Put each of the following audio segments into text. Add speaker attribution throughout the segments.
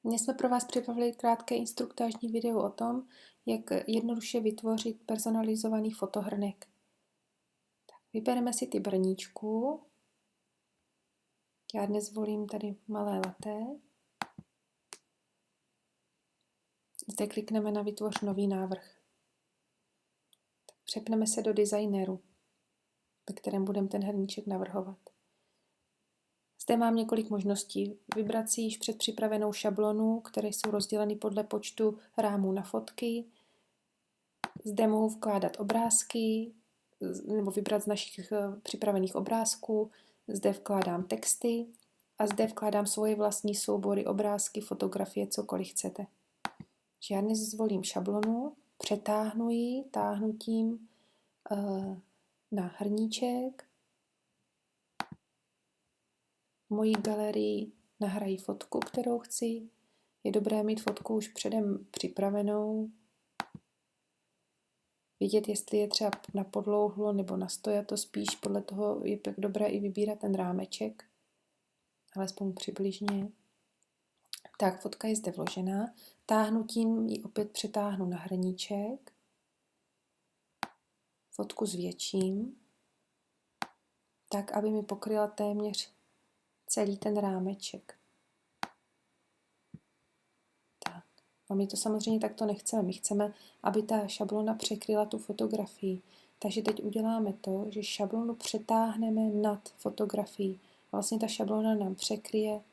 Speaker 1: Dnes jsme pro vás připravili krátké instruktážní video o tom, jak jednoduše vytvořit personalizovaný fotohrnek. Vybereme si typ hrníčku. Já dnes volím tady malé laté. Zde klikneme na Vytvoř nový návrh. Přepneme se do designéru, ve kterém budeme ten hrníček navrhovat. Zde mám několik možností. Vybrat si již předpřipravenou šablonu, které jsou rozděleny podle počtu rámů na fotky. Zde mohu vkládat obrázky, nebo vybrat z našich připravených obrázků. Zde vkládám texty a zde vkládám svoje vlastní soubory, obrázky, fotografie, cokoliv chcete. Já dnes zvolím šablonu, přetáhnu ji táhnutím na hrníček. V mojí galerii nahraji fotku, kterou chci. Je dobré mít fotku už předem připravenou. Vidět, jestli je třeba na podlouhlo nebo na stojato, spíš podle toho je dobré i vybírat ten rámeček, alespoň přibližně. Tak, fotka je zde vložená. Táhnutím ji opět přetáhnu na hrníček. Fotku zvětším, tak, aby mi pokryla téměř celý ten rámeček. Tak. A my to samozřejmě takto nechceme. My chceme, aby ta šablona překryla tu fotografii. Takže teď uděláme to, že šablonu přetáhneme nad fotografií. Vlastně ta šablona nám překryje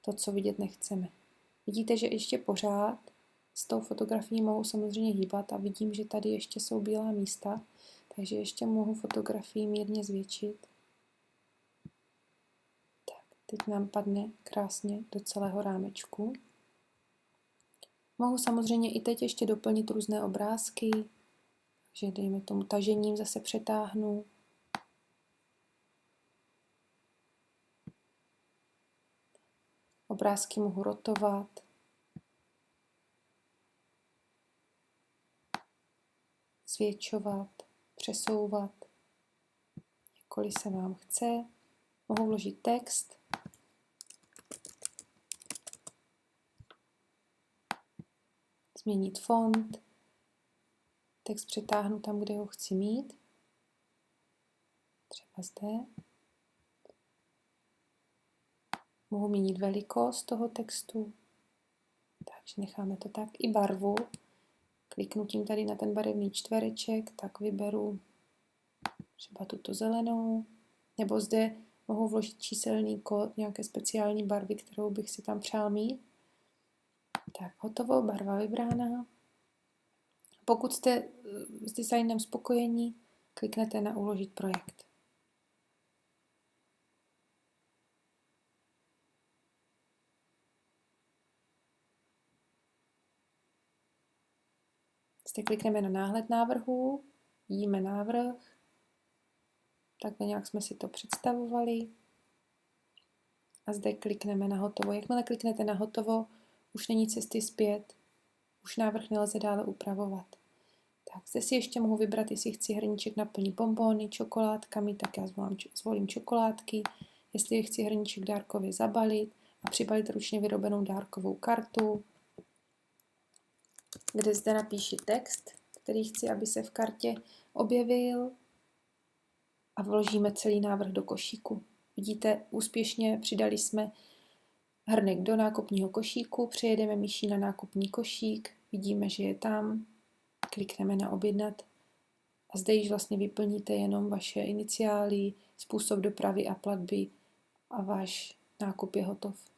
Speaker 1: to, co vidět nechceme. Vidíte, že ještě pořád s tou fotografií mohu samozřejmě hýbat a vidím, že tady ještě jsou bílá místa, takže ještě mohu fotografii mírně zvětšit. Tak, teď nám padne krásně do celého rámečku. Mohu samozřejmě i teď ještě doplnit různé obrázky, takže dejme tomu tažením zase přetáhnu. Obrázky mohu rotovat. Zvětšovat, přesouvat, jakkoliv se vám chce. Mohu vložit text. Změnit font. Text přetáhnu tam, kde ho chci mít. Třeba zde. Mohu měnit velikost toho textu. Takže necháme to tak. I barvu. Kliknutím tady na ten barevný čtvereček, tak vyberu třeba tuto zelenou. Nebo zde mohu vložit číselný kód nějaké speciální barvy, kterou bych si tam přál mít. Tak, hotovo, barva vybrána. Pokud jste s designem spokojení, kliknete na Uložit projekt. Zde klikneme na náhled návrhů, vidíme návrh, takhle nějak jsme si to představovali. A zde klikneme na hotovo. Jakmile kliknete na hotovo, už není cesty zpět, už návrh nelze dále upravovat. Tak, zde si ještě mohu vybrat, jestli chci hrníček naplnit bonbony, čokoládkami, tak já zvolím čokoládky. Jestli je chci hrníček dárkově zabalit a přibalit ručně vyrobenou dárkovou kartu, kde zde napíši text, který chci, aby se v kartě objevil, a vložíme celý návrh do košíku. Vidíte, úspěšně přidali jsme hrnek do nákupního košíku, přejedeme myší na nákupní košík, vidíme, že je tam, klikneme na objednat a zde již vlastně vyplníte jenom vaše iniciály, způsob dopravy a platby a váš nákup je hotov.